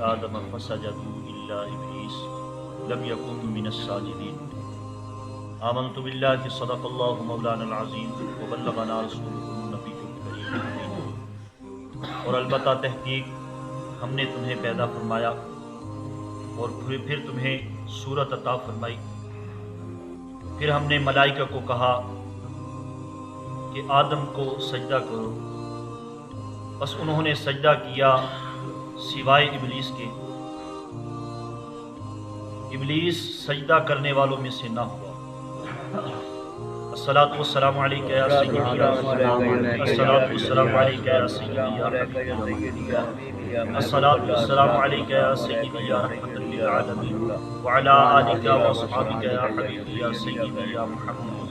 آدم فسجدوا إلا إبليس لم يكن من الساجدين آمنت بالله صدق الله مولانا العظيم وبلغنا رسوله النبي الكريم الأمين۔ اور البتہ تحقیق ہم نے تمہیں پیدا فرمایا اور پھر تمہیں صورت عطا فرمائی، پھر ہم نے ملائکہ کو کہا کہ آدم کو سجدہ کرو، بس انہوں نے سجدہ کیا سوائے ابلیس کے۔ ابلیس سجدہ کرنے والوں میں سے نہ ہوا۔ الصلاۃ والسلام علیک یا سیدی، الصلاۃ والسلام علیک یا سیدی یا حبیبی، الصلاۃ والسلام علیک یا سیدی یا رحمۃ للعالمین وعلی آلک و اصحابک یا حبیبی یا سیدی یا محمد۔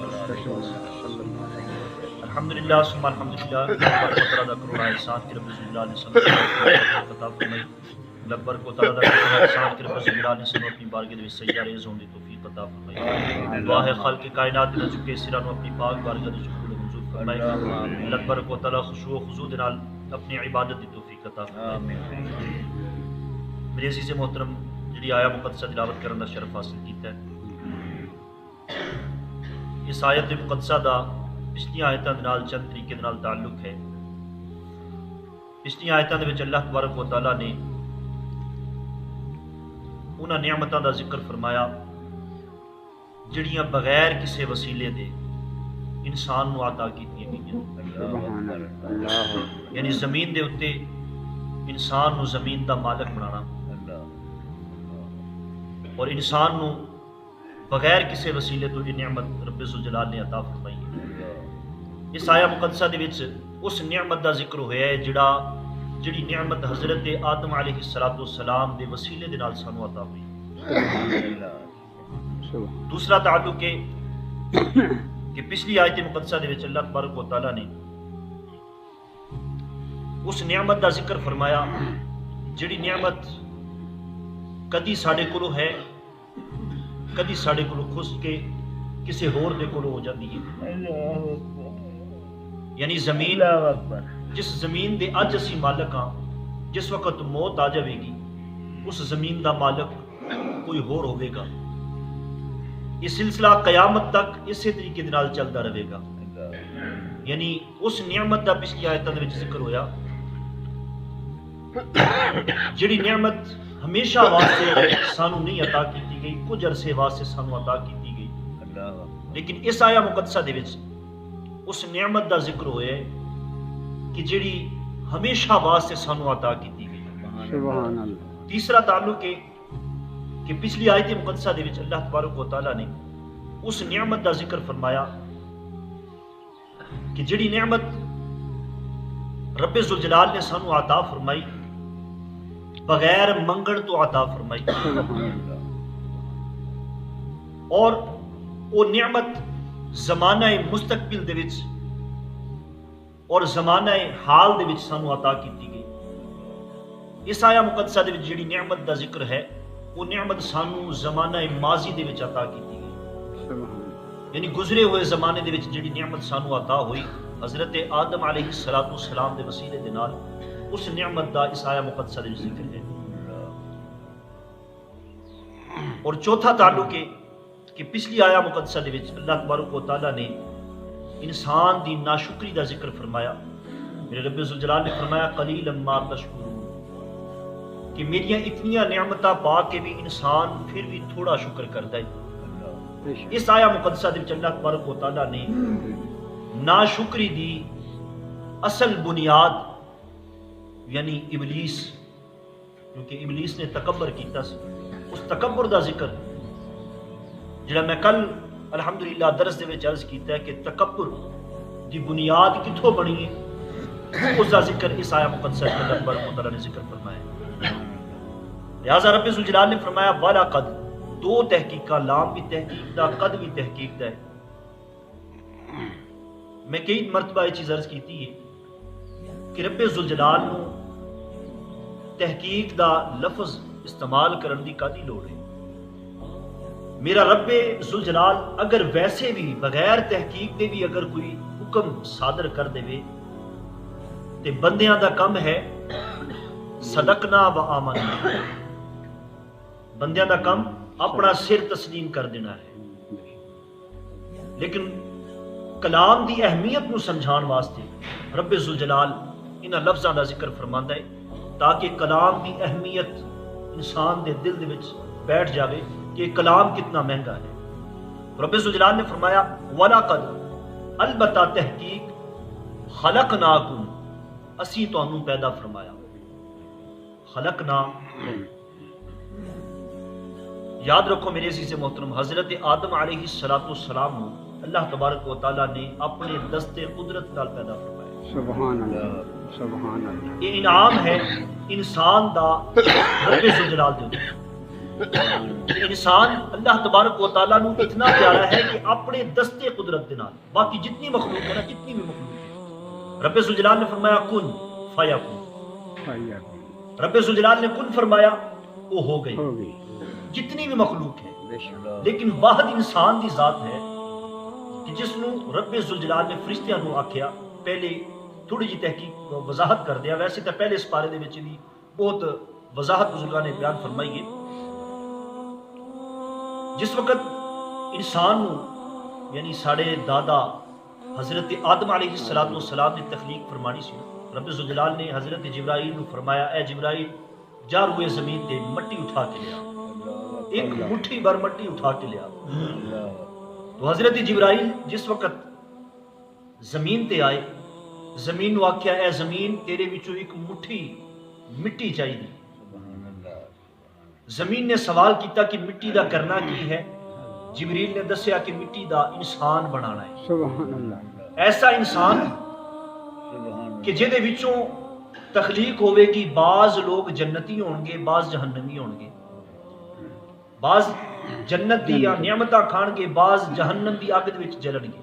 الحمدللہ ثم الحمدللہ، تعالیٰ کروڑا احسان کی رب ذوالجلال نے سب عطا فرمائی، لبر کو تعالیٰ کروڑا احسان کی رب ذوالجلال نے سب اپنی بارگاہ دے وچ سجدہ ریز ہونے دی توفیق عطا فرمائی۔ دعا ہے خالق کائنات دے چکے سراں نوں اپنی پاک بارگاہ دے وچ منظور فرمائے، لبر کو تعالیٰ خشوع و خضوع دے نال اپنی عبادت دی توفیق عطا فرمائے۔ میرے عزیز محترم، جڑی آیا مقدسہ تلاوت کرن دا شرف حاصل کیتا ہے، اس آیت مقدسہ دا پچھلی آیتاں دے نال چند طریقے دے نال تعلق ہے۔ پچھلی آیتاں دے وچ اللہ تبارک و تعالیٰ نے انہاں نعمتاں دا ذکر فرمایا جڑیاں بغیر کسے وسیلے دے انسان نو عطا کیتیاں گئیاں۔ یعنی زمین دے اتے انسان نو زمین دا مالک بنانا اور انسان نو بغیر کسے وسیلے تو یہ نعمت رب ذوالجلال نے عطا فرمائی ہے۔ اس آیا مقدسہ دے وچ اس نعمت دا ذکر ہویا ہے جڑی نعمت حضرت آدم علیہ السلام دے وسیلے دے نال سانو عطا ہوئی۔ دوسرا تعلق ہے کہ پچھلی آیت مقدسہ دے وچ اللہ تبارک و تعالیٰ نے اس نعمت دا ذکر فرمایا جڑی نعمت کدی ساڈے کولو ہے، کدی ساڈے کولو کھس کے کسے ہور دے کولو ہو جاندی ہے۔ یعنی زمین، جس زمین دے اج اسی مالک ہاں، جس وقت موت آ جاوے گی اس زمین دا مالک کوئی ہور ہوے گا۔ یہ سلسلہ قیامت تک اسی طریقے دے نال چلدا رہے گا۔ یعنی اس نعمت دا پچھلی آیتاں دے وچ ذکر ہویا جڑی نعمت ہمیشہ واسطے سانو نہیں عطا کیتی گئی، کچھ عرصے واسطے سانو عطا کیتی گئی، لیکن اس آیا مقدسہ دے وچ اس نعمت دا ذکر ہویا ہے کہ جڑی ہمیشہ واسطے سانو عطا کیتی گئی۔ سبحان اللہ۔ تیسرا تعلق ہے کہ پچھلی آیت مقدسہ دے وچ اللہ تبارک و تعالیٰ نے اس نعمت دا ذکر فرمایا کہ جڑی نعمت رب ذوالجلال نے سانو عطا فرمائی بغیر منگن تو عطا فرمائی، اور وہ نعمت زمانہ مستقبل دے وچ اور زمانہ حال دے وچ سانو عطا کیتی گئی۔ اس آیا مقدسہ دے وچ جڑی نعمت دا ذکر ہے وہ نعمت سانو زمانہ ماضی دے وچ عطا کیتی گئی، یعنی گزرے ہوئے زمانے دے وچ جڑی نعمت سانو عطا ہوئی حضرت آدم علیہ السلام دے وسیلے دے نال، اس نعمت دا اس آیا مقدسہ دے وچ ذکر ہے۔ اور چوتھا تعلق ہے کہ پچھلی آیا مقدسہ دے وچ اللہ تبارک و تعالیٰ نے انسان دی ناشکری دا ذکر فرمایا۔ میرے رب ذوالجلال نے فرمایا قلیلا ما تشکرون، کہ میریاں اتنیاں نعمتاں پا کے بھی انسان پھر بھی تھوڑا شکر کرتا ہے۔ اس آیا مقدسہ دے وچ اللہ تبارک و تعالیٰ نے ناشکری دی اصل بنیاد یعنی ابلیس، کیونکہ ابلیس نے تکبر کیتا سی، اس تکبر دا ذکر جڑا میں کل الحمدللہ درس دے وچ عرض کیتا ہے کہ تکبر دی بنیاد کتھوں بنی ہے، اس دا ذکر اس آیا مقدسہ میں اللہ تبارک و تعالیٰ نے ذکر فرمایا۔ لہٰذا رب ذوالجلال نے فرمایا والا قد، دو تحقیقہ، لام بھی تحقیق دا، قد بھی تحقیق دا ہے۔ میں کئی مرتبہ یہ چیز عرض کیتی ہے کہ رب ذوالجلال نو تحقیق دا لفظ استعمال کرن دی کادی لوڑ ہے۔ میرا رب ذوالجلال اگر ویسے بھی بغیر تحقیق دے بھی اگر کوئی حکم صادر کر دے تے بندیاں دا کم ہے صدقنا و آمنا، بندیاں دا کم اپنا سر تسلیم کر دینا ہے، لیکن کلام دی اہمیت نو سمجھان واسطے رب ذوالجلال انہاں لفظاں دا ذکر فرماندا ہے تاکہ کلام دی اہمیت انسان دے دل دے وچ بیٹھ جاوے کہ کلام کتنا مہنگا ہے۔ رب ذوالجلال نے فرمایا وَلَقَدْ، البتہ تحقیق، خلقناکم، اسی تانوں پیدا فرمایا۔ خلقنا، یاد رکھو میرے عزیز محترم، حضرت آدم علیہ السلام نو اللہ تبارک و تعالیٰ نے اپنے دست قدرت نال پیدا فرمایا۔ سبحان اللہ، سبحان اللہ۔ یہ انعام ہے انسان دا رب ذوالجلال دے اوپر۔ انسان اللہ تبارک و تعالیٰ نو اتنا پیارا ہے کہ اپنے دست قدرت دے نال، باقی جتنی مخلوق ہے نا، جتنی بھی مخلوق ہے، رب ذوالجلال نے فرمایا کن فیکون، رب ذوالجلال نے کن فرمایا وہ ہو گئی، جتنی بھی مخلوق ہے۔ لیکن واحد انسان دی ذات ہے کہ جس نو رب ذوالجلال نے فرشتیاں نو آکھیا، پہلے تھوڑی جی تحقیق وضاحت کر دیا، ویسے تو پہلے اس پارے دے وچ بھی بہت وضاحت بزرگاں نے بیان فرمائی ہے۔ جس وقت انسان نو یعنی ساڑے دادا حضرت آدم علیہ السلام نے تخلیق فرمانی سی، رب ذوالجلال نے حضرت جبرائیل نو فرمایا اے جبرائیل جا روئے زمین تے مٹی اٹھا کے لیا، ایک مٹھی بھر مٹی اٹھا کے لیا۔ تو حضرت جبرائیل جس وقت زمین تے آئے، زمین نو آکھیا اے زمین تیرے وچوں ایک مٹھی مٹی چاہیے۔ زمین نے سوال کیتا کہ مٹی دا کرنا کی ہے؟ جبریل نے دسیا کہ مٹی دا انسان بنانا ہے۔ سبحان اللہ۔ ایسا انسان کہ جہدے وچوں تخلیق ہوئے کہ بعض لوگ جنتی ہون گے، بعض جہنمی ہون گے، بعض جنت دی یا نعمتاں کھان گے، بعض جہنم دی اگ دے وچ جلن گے۔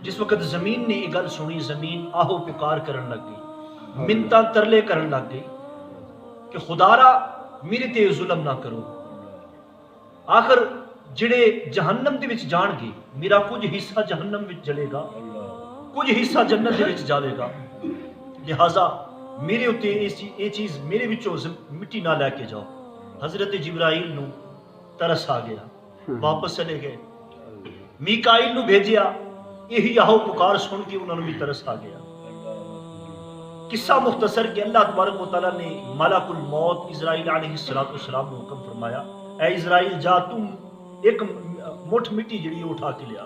جس وقت زمین نے یہ گل سنی، زمین آہو پکار کرن لگ گئی، منتاں ترلے کرن لگ گئی کہ خدارا میرے تے ظلم نہ کرو، آخر جڑے جہنم دے وچ جان گے میرا کچھ حصہ جہنم وچ جلے گا، کچھ حصہ جنت دے وچ جاوے گا، لہٰذا میرے اتے یہ چیز میرے وچوں مٹی نہ لے کے جاؤ۔ حضرت جبرائیل نو ترس آ گیا، واپس چلے گئے، میکائیل نو بھیجیا، یہی آہو پکار سن کے انہوں نے بھی ترس آ گیا۔ قصہ مختصر کہ اللہ تبارک و تعالیٰ نے ملک الموت اسرائیل علیہ السلام کو حکم فرمایا اے اسرائیل جا تم ایک مٹھ مٹی جڑی اٹھا کے لیا۔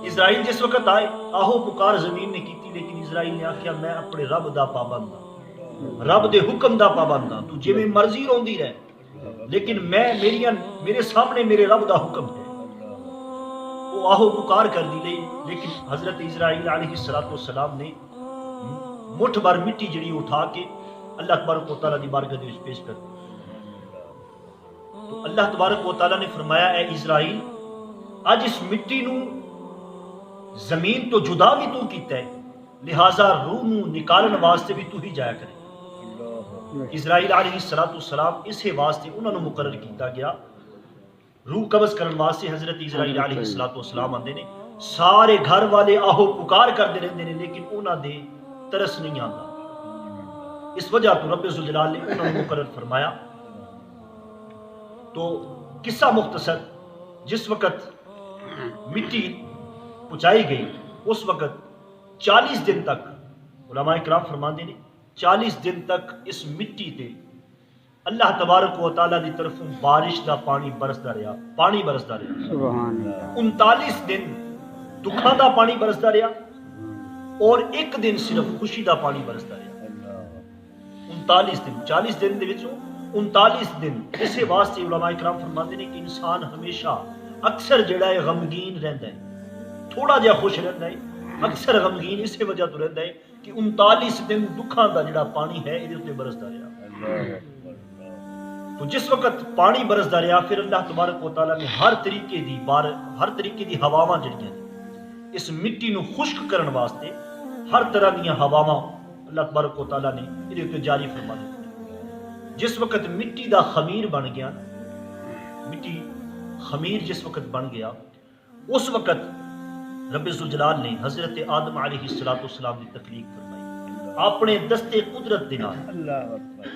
اسرائیل جس وقت آئے آہو پکار زمین نے کیتی، لیکن اسرائیل نے آخیا میں اپنے رب دا پابند ہاں، رب دے حکم دا پابند ہاں، تو جی میں مرضی روندی رہے لیکن میرے سامنے میرے رب دا حکم ہے۔ وہ آہو پکار کر دی گئی، لیکن حضرت اسرائیل علیہ السلام نے مٹھ بھر مٹی جڑی اٹھا کے اللہ تبارک و تعالیٰ دی بارگاہ دے وچ پیش کر دی۔ تو اللہ تبارک و تعالیٰ نے فرمایا اے اسرائیل اج اس مٹی نو زمین تو جدا بھی تو کیتا ہے، لہٰذا روح نو نکالن واسطے بھی تو ہی جایا کرے۔ اسرائیل علیہ السلام اسے واسطے انہوں نے مقرر کیتا گیا، روح قبض کرن واسطے حضرت اسرائیل علیہ السلام آندے نے، سارے گھر والے آہو پکار کرتے رہتے ہیں لیکن انہوں دے ترس نہیں آتا۔ اس وجہ تو رب ذوالجلال نے انہوں نے مقرر فرمایا۔ تو قصہ مختصر، جس وقت مٹی پہنچائی گئی اس وقت 40 دن تک علماء کرام فرماندے نے 40 دن تک اس مٹی تے اللہ تبارک و تعالیٰ دی طرف بارش دا پانی برسدا رہا، پانی برسدا رہا۔ سبحان اللہ۔ 39 دن دکھاں دا پانی برسدا رہا اور ایک دن صرف خوشی دا پانی برسدا رہا۔ 39 دن، 40 دن دے وچوں 39 دن۔ اسے واسطے علماء کرام فرماتے ہیں کہ انسان ہمیشہ اکثر جڑا ہے غمگین رہندا ہے، تھوڑا جہا خوش رہندا ہے، اکثر غمگین اسی وجہ تو رہندا ہے کہ 39 دن دکھاں دا جڑا پانی ہے ادھے تے برسدا رہا۔ تو جس وقت پانی برسدا رہا پھر اللہ تبارک و تعالیٰ نے ہر طریقے دی ہواواں جڑیاں اس مٹی نو خشک کرن واسطے ہر طرح دیاں ہواواں اللہ تبارک و تعالیٰ نے ادھے تے جاری فرما دتی۔ جس وقت مٹی دا خمیر بن گیا، مٹی خمیر جس وقت بن گیا اس وقت رب ذوالجلال نے حضرت آدم علیہ السلام کی تخلیق فرمائی۔ اپنے دستے قدرت دے نال اللہ اکبر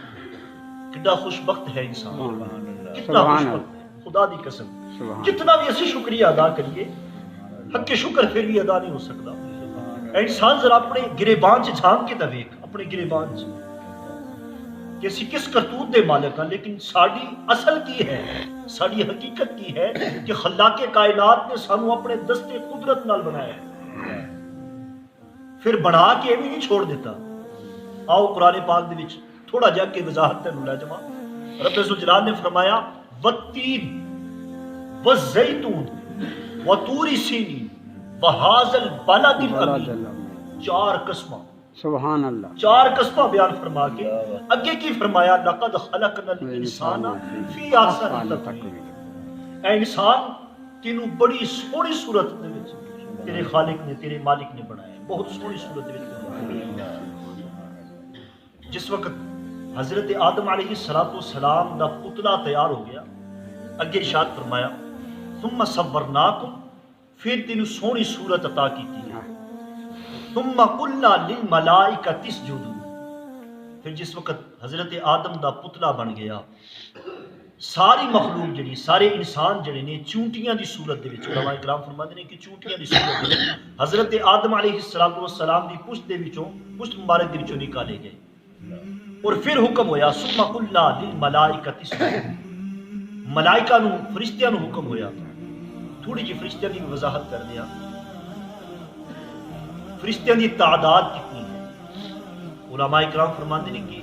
کتنا خوش بخت ہے انسان، سبحان اللہ کتنا خوش سبحان بخت ہے خدا دی قسم۔ سبحان جتنا بھی اسی شکریہ ادا کریے حق شکر پھر بھی ادا نہیں ہو سکتا۔ اے انسان ذرا اپنے گریبان چ جھانک کے تے ویکھ، اپنے گریبان چ کہ اسی کس کرتوت دے مالک ہیں، لیکن ساڈی اصل کی ہے، ساڈی حقیقت کی ہے کہ خلاق کائنات نے سانو اپنے دستے قدرت نال بنایا ہے، پھر بنا کے بھی نہیں چھوڑ دیتا۔ آؤ قرآن پاک دے وچ تھوڑا جا کے وضاحت تینوں لے جاواں۔ رب ذوالجلال نے فرمایا والتین والزیتون وطور سینین وہذا البلد الامین، چار قسماں، سبحان اللہ چار قسماں بیان فرما کے اگے کی فرمایا لقد خلقنا الانسان فی احسن تقویم۔ اے انسان تینوں بڑی سونی صورت دے وچ تیرے خالق نے، تیرے مالک نے بنایا ہے، بہت سونی صورت دے وچ بنایا ہے۔ جس وقت حضرت آدم علیہ السلام دا پتلا تیار ہو گیا، اگے ارشاد فرمایا ثم صورناکم، پھر تینوں سونی صورت عطا کیتی ہے، ثم قلنا للملائکۃ اسجدوا، پھر جس وقت حضرت آدم دا پتلا بن گیا ساری مخلوق جڑی، سارے انسان جڑے نے چونٹیاں دی صورت دے وچ، علماء کرام فرماتے ہیں کہ چونٹیاں دی صورت دے وچ حضرت آدم علیہ السلام دی پشت دے وچوں، پشت مبارک دے وچوں نکالے گئے، اور پھر حکم ہویا ثم قلنا للملائکۃ اسجدوا، ملائکہ نو، فرشتیاں نو حکم ہویا۔ تھوڑی جی فرشتیاں دی وضاحت کر دیا، فرشتیاں دی تعداد کتنی ہے؟ علماء کرام فرماتے ہیں کہ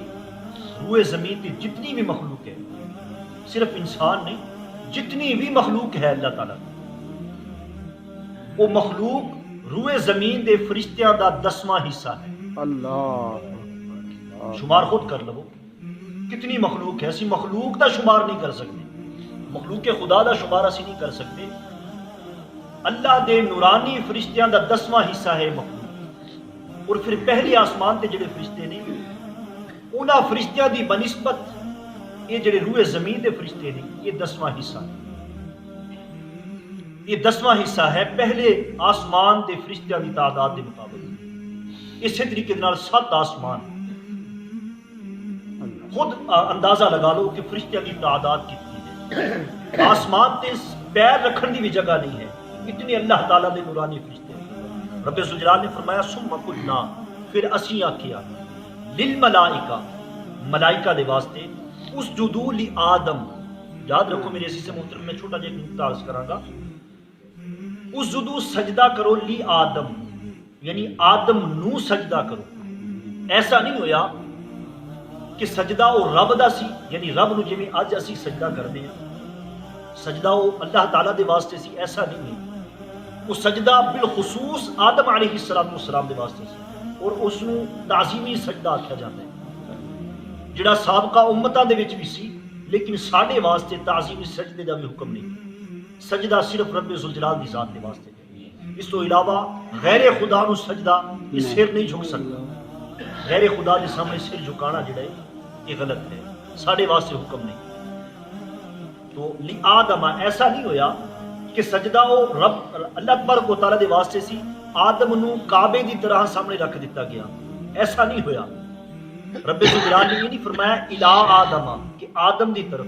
روئے زمین کی جتنی بھی مخلوق ہے، صرف انسان نہیں، جتنی بھی مخلوق ہے اللہ تعالیٰ وہ مخلوق روئے زمین دے فرشتیاں دا 10واں حصہ ہے۔ اللہ شمار خود کر لو کتنی مخلوق ہے، اسی مخلوق دا شمار نہیں کر سکتے، مخلوق خدا دا شمار اسی نہیں کر سکتے۔ اللہ دے نورانی فرشتیاں دا 10واں حصہ ہے مخلوق، اور پھر پہلے آسمان تے جڑے فرشتے نے انہاں فرشتیاں دی بنسبت یہ جڑے روئے زمین دے فرشتے نے یہ 10واں حصہ ہے، یہ 10واں حصہ ہے پہلے آسمان دے فرشتیاں دی تعداد دے مطابق۔ اسی طریقے نال 7 آسمان، خود اندازہ لگا لو کہ فرشتیاں دی تعداد کتنی ہے۔ آسمان تے پیر رکھن دی بھی جگہ نہیں ہے، اتنے اللہ تعالیٰ دے نورانی فرشتے ہیں۔ رب ذوالجلال نے فرمایا ثم قلنا، پھر اسی آکھیا للملائکہ، ملائکہ دے واسطے اسجدوا لآدم، یاد رکھو میرے عزیز محترم، میں چھوٹا جا ایک نقطہ عرض کراں گا، اسجدوا سجدہ کرو لآدم، یعنی آدم نو سجدہ کرو۔ ایسا نہیں ہویا کہ سجدہ او رب دا سی، یعنی رب نو جویں اج اسی سجدہ کرتے ہیں سجدہ او اللہ تعالیٰ دے واسطے سی، ایسا نہیں ہے۔ وہ سجدہ بالخصوص آدم علیہ السلام دے واسطے سی، اور اس نو تعظیمی سجدہ آکھیا جاتا ہے، جڑا سابقہ امتاں دے وچ بھی سی، لیکن ساڈے واسطے تعظیمی سجدے دا بھی حکم نہیں۔ سجدہ صرف رب ذوالجلال دی ذات دے واسطے ہے، اس تو علاوہ غیر خدا نو سجدہ یہ سر نہیں جھک سکتا، غیر خدا دے سامنے سر جھکانا جڑا ہے یہ غلط ہے، ساڈے واسطے حکم نہیں۔ تو لآدم، ایسا نہیں ہویا کہ سجدہ او رب اللہ تبارک و تعالیٰ دے واسطے سی، آدم نو کعبے دی طرح سامنے رکھ دیتا گیا، ایسا نہیں ہویا۔ رب ذوالجلال نے یہ نہیں فرمایا الی آدم، کہ آدم دی طرف،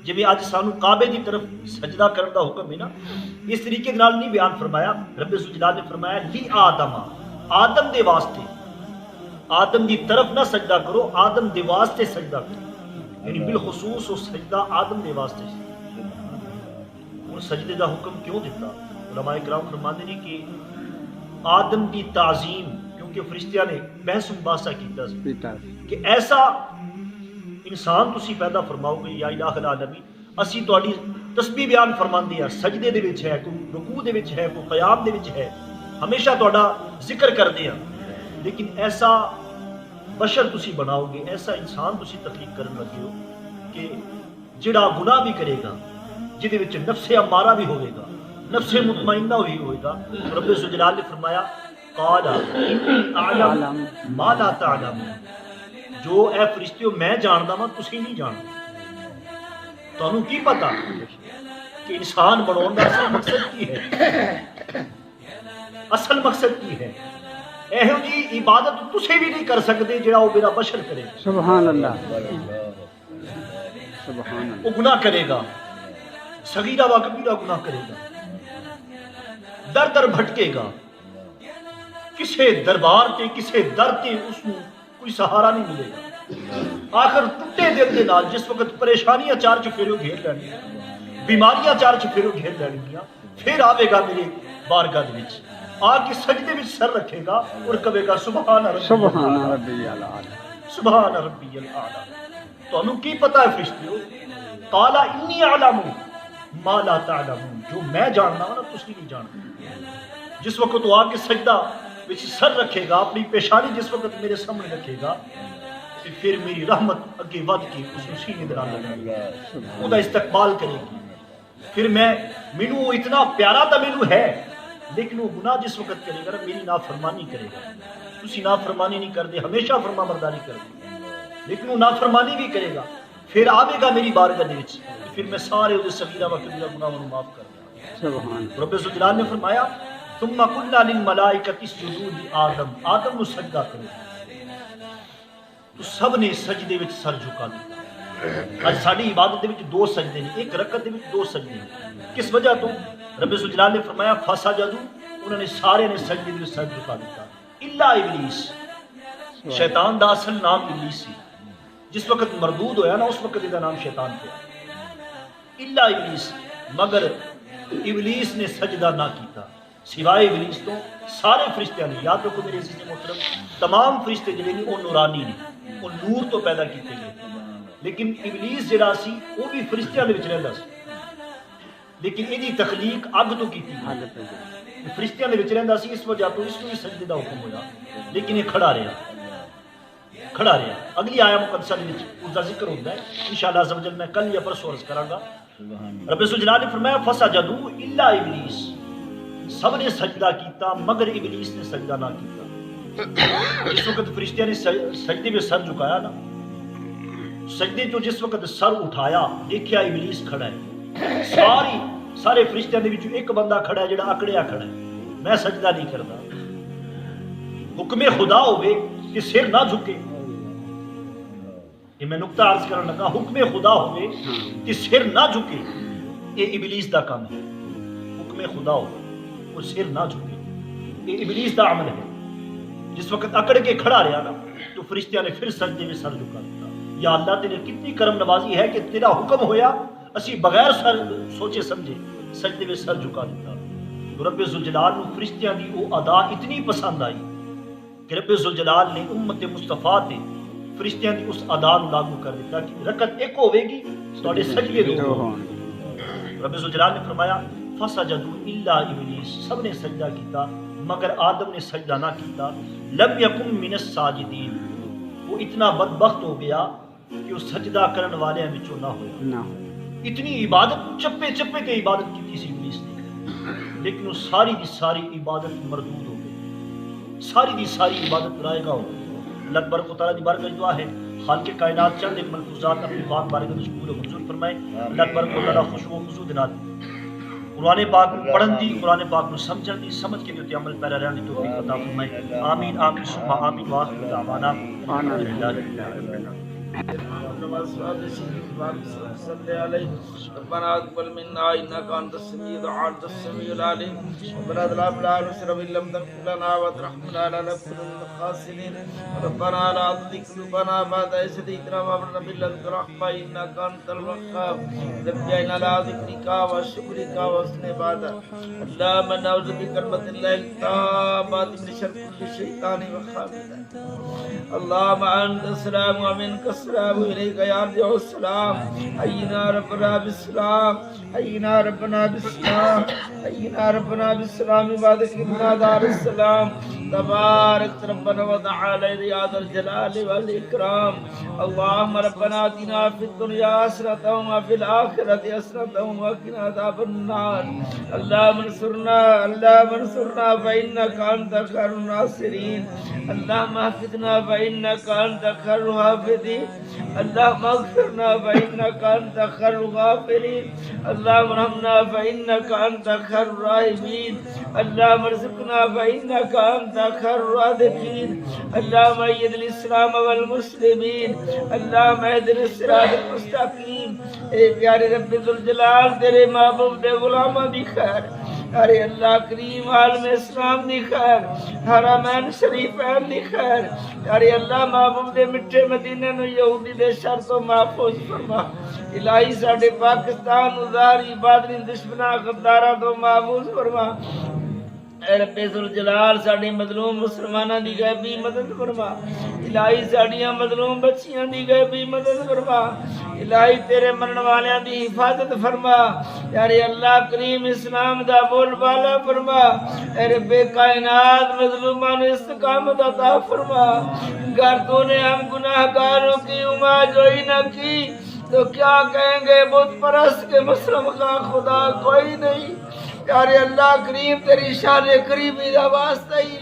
جویں اج سانو کعبے دی طرف سجدہ کرن دا حکم ہے نا، اس طریقے نال نہیں بیان فرمایا۔ رب ذوالجلال نے فرمایا لآدم، آدم دے واسطے، آدم دی طرف نہ سجدہ کرو، آدم دے واسطے سجدہ کرو، یعنی بالخصوص وہ سجدہ آدم دے واسطے سی۔ اور سجدے دا حکم کیوں دیتا؟ علماء کرام فرماتے ہیں کہ آدم دی تعظیم، کیونکہ فرشتیاں نے بحث مباحثہ کیتا کہ ایسا انسان تسی پیدا فرماؤ گے یا الہ العالمین، اسی تہاڈی تسبیح بیان فرماندے ہیں، سجدے دے وچ ہے، کوئی رکوع دے وچ ہے، کوئی قیام دے وچ ہے، ہمیشہ تہاڈا ذکر کردے ہیں، لیکن ایسا بشر تسی بناؤ گے، ایسا انسان تسی تخلیق کرن لگے ہو کہ جڑا گناہ بھی کرے گا، جہدے وچ نفس امارہ بھی ہوئے گا، نفس مطمئنہ بھی ہوئے گا۔ رب ذوالجلال نے فرمایا قال انی اعلم ما لا تعلمون، جو اے فرشتیو میں جاندا وا تسی نہیں جانتے، تانوں کی پتا کہ انسان بناؤن دا اصل مقصد کی ہے، اصل مقصد کی ہے۔ ਇਹੋ ਜੀ ਇਬਾਦਤ ਤੁਸੀਂ ਵੀ ਨਹੀਂ ਕਰ ਸਕਦੇ ਜਿਹੜਾ ਉਹ ਮੇਰਾ ਬਸ਼ਰ ਕਰੇ। سبحان اللہ سبحان اللہ وہ گناہ کرے گا، صغیرہ و کبیرہ گناہ کرے گا، در در بھٹکے گا، کسے دربار تے کسے در تے اس کو کوئی سہارا نہیں ملے گا۔ آخر ٹوٹے دل دے نال جس وقت پریشانیاں چار چفیروں گھیر لینگیاں، بیماریاں چار چفیروں گھیر لینگیاں، پھر آوے گا میرے بارگاہ دے وچ، آ کے سجدے وچ سر رکھے گا اور کہے گا سبحان ربی سبحان ربی الاعلی سبحان ربی الاعلی۔ تو انہوں کی پتہ ہے فرشتیو، قال انی اعلم ما لا تعلمون، جو میں جاننا ہوں نا تسی نہیں جانتے۔ جس وقت وہ آ کے سجدہ وچ سر رکھے گا، اپنی پیشانی جس وقت میرے سامنے رکھے گا، پھر میری رحمت اگے ود کے اس کو سینے دے نال لگے گی، وہ دا استقبال کرے گی۔ پھر مینوں اتنا پیارا تو مینوں ہے، لیکن وہ گناہ جس وقت کرے گا میری نافرمانی کرے گا۔ تسی نافرمانی نہیں کردے، ہمیشہ فرما برداری کردے، لیکن وہ نافرمانی بھی کرے گا، پھر آوے گا میری بارگاہ دے وچ، پھر میں سارے اس صغیرہ و کبیرہ گناہوں کو معاف کر دوں۔ سبحان رب ذوالجلال نے فرمایا ثم قلنا للملائکۃ اسجدوا لآدم، آدم کو سجدہ کرو، تو سب نے سجدے وچ سر جھکا دیا۔ آج ساری عبادت دے وچ دو سجدے نے، ایک رکعت دے وچ دو سجدے نے، کس وجہ تو رب ذوالجلال نے فرمایا فسجدوا، انہوں نے سارے نے سجدے وچ سر جھکا دیا الا ابلیس۔ شیطان دا اصل نام ابلیس سی، جس وقت مردود ہویا نا اس وقت دا نام شیطان پیا، الا ابلیس، مگر ابلیس نے سجدہ نہ کیتا۔ سوائے ابلیس تو سارے فرشتیاں نے، یاد رکھو میرے عزیز محترم، تمام فرشتے جڑے نے وہ نورانی نے، وہ نور تو پیدا کیتے گئے، لیکن ابلیس جڑا سی وہ بھی فرشتیاں دے وچ رہندا سی، لیکن ایدی تخلیق اگ تو کیتی گئی، فرشتیاں دے وچ رہندا سی، اس وجہ تو اس کو بھی سجدے دا حکم ہویا، لیکن یہ کھڑا رہا۔ اگلی آیا مقدسہ دے وچ اس دا ذکر ہوتا ہے، انشاءاللہ عز و جل میں کل یا پرسوں عرض کراں گا۔ رب ذوالجلال نے فرمایا فسجدوا الا ابلیس، سب نے سجدہ کیتا مگر ابلیس نے سجدہ نہ کیتا۔ جس وقت فرشتیاں نے سجدے میں سر جھکایا نا، سجدے تو جس وقت سر اٹھایا دیکھیا ابلیس کھڑا ہے، سارے فرشتیاں دے وچوں ایک بندہ کھڑا ہے جڑا اکڑیا کھڑا ہے، میں سجدہ نہیں کردا۔ حکم خدا ہوئے کہ سر نہ جھکے، یہ میں نقطہ عرض کرنے لگا، حکم خدا ہوئے کہ سر نہ جھکے، یہ ابلیس دا کام ہے۔ حکم خدا ہوئے اور سر نہ جھکے، یہ ابلیس دا عمل ہے۔ جس وقت اکڑ کے کھڑا رہا نا تو فرشتیاں نے پھر سجدے میں سر جھکا دیتا۔ یا اللہ تیرے کتنی کرم نوازی ہے کہ تیرا حکم ہویا اسی بغیر سوچے سمجھے سجدے میں سر جھکا دیتا۔ تو رب ذوالجلال نے فرشتیاں دی وہ ادا اتنی پسند آئی کہ رب ذوالجلال نے امت مصطفیٰ تے فرشتیاں دی اس ادا نو لاگو کر دیتا کہ رکعت ایک ہوے گی تواڈے سجدے دو ہون۔ رب ذوالجلال نے فرمایا فسجدوا الا ابلیس، سب نے سجدہ کیتا مگر آدم نے سجدہ نہ کیتا۔ لم یکن من الساجدین، وہ اتنا بدبخت ہو گیا کہ وہ سجدہ کرن والے وچوں نہ ہویا۔ اتنی عبادت چپے چپے تے عبادت کی سی ابلیس نے، لیکن وہ ساری دی ساری عبادت مردود ہو گئی، ساری دی ساری عبادت رائے گا ہو گئی۔ اللہ تبارک و تعالیٰ دی بارگاہ دعا ہے خالق کائنات چند ایک ملفوظات اپنی پاک بارگاہ میں قبول و منظور فرمائے۔ اللہ تبارک و تعالیٰ خشوع و خضوع دے نال قرآن پاک پڑھن دی، قرآن پاک نو سمجھن دی، سمجھ کے تے عمل پیرا رہن دی توفیق عطا فرمائے۔ آمین آمین ثم آمین وآخر دعوانا الحمدللہ رب العالمین۔ ربنا تقبل منا انك انت السميع العليم ربنا لا اله الا انت لم تغفر لنا وترحمنا لنكن من الخاسرين ربنا لا تزغ قلوبنا بعد إذ هديتنا وهب لنا من لدنك رحمة انك انت الوهاب رب اجعلنا على ذكرك وشكرك وحسن عبادتك اللهم نعوذ بكلمة الله التامات من شر كل شيطان وخابث اللهم انت السلام ومنك السلام اليك يرجع السلام حينا ربنا بالسلام حينا ربنا بالسلام حينا ربنا بالسلام عبادك ابنا دار السلام تبارك ربنا وتعالى يا ذا الجلال والاكرام اللهم ربنا آتنا في الدنيا حسنة وفي الآخرة حسنة وقنا عذاب النار اللهم انصرنا فإنك أنت خير الناصرين اللهم احفظنا فإنك أنت خير الحافظين اللهم اغفرنا فإنك أنت خير الغافرين اللهم ارحمنا فإنك أنت خير الراحمين اللهم ارزقنا فإنك أنت وأنت خير الرازقين اللهم أيد الإسلام والمسلمين اللهم اهدنا الصراط المستقيم اے پیارے رب ذوالجلال تیرے محبوب دے غلاماں دی خیر ارے اللہ کریم عالم اسلام دی خیر حرمین شریفین دی خیر ارے اللہ محبوب دے مٹھے مدینے نو یہودی دے شر تو محفوظ فرما الہی ساڈے پاکستان ظاہری باطنی دشمناں غداراں تو محفوظ فرما اے رب ذوالجلال ساڈے مظلوم مسلماناں دی غیبی مدد فرما الہی ساڈیاں مظلوم بچیاں دی غیبی مدد فرما الہی تیرے مرن والیاں دی حفاظت فرما یار اللہ کریم اسلام دا بول بالا فرما اے رب کائنات مظلوماں نو استقامت عطا فرما گر تو نے ہم گناہگاروں کی جوئی نہ کی تو کیا کہیں گے بت پرست کے مسلم کا خدا کوئی نہیں یار اللہ کریم تیری شان قریبی دا واسطہ ہی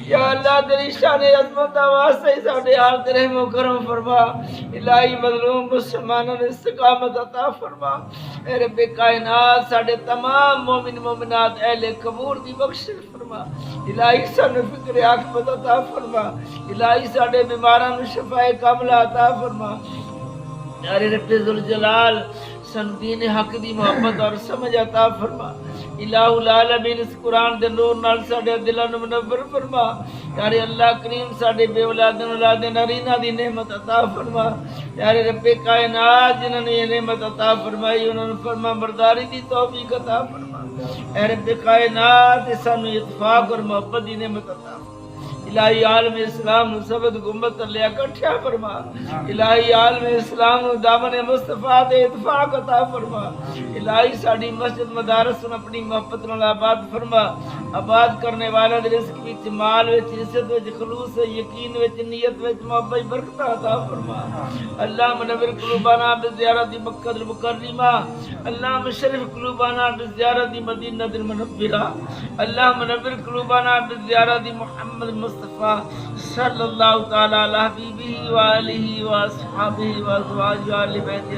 یا اللہ تیری شان عظمت دا واسطہ ہی ساڈے حال تیرے رحم و کرم فرما الہی مظلوم مسلمانوں نے استقامت عطا فرما اے رب کائنات ساڈے تمام مومن مومنات اہل قبور دی بخشش فرما الہی سانو فکر عاقبت عطا فرما الہی ساڈے بیماراں نو شفاء کاملہ عطا فرما یار رب ذوالجلال سن دین حق دی محبت اور سمجھ عطا فرما الہ العالمین اس قرآن دے نور نال ساڈے دلاں نوں منور فرما یار اللہ کریم ساڈے بے اولاد اولاد نارینہ دی نعمت عطا فرما یار رب کائنات جنہاں نے یہ نعمت عطا فرمائی انہاں نوں فرما برداری دی توفیق عطا فرما اے رب کائنات سانوں اتفاق اور محبت دی نعمت عطا فرما الہی عالم اسلام نو سبد گمبت لیا کٹھیا فرما الہی عالم اسلام نو دامن مصطفیٰ دے اتفاق عطا فرما الہی ساڈی مسجد مدارس نو اپنی محبت نال آباد فرما آباد کرنے والا دے رزق وچ مال وچ عزت وچ خلوص یقین وچ نیت وچ محبت برکت عطا فرما اللہ منور قلوبنا بزیارت مکہ المکرمہ اللہ مشرف قلوبنا بزیارت مدینہ المنورہ اللہ منور قلوبنا بزیارت محمد مصطفیٰ صلی اللہ تعالی علیہ وآلہ وآصحابہ وازواجہ وآل بیتہ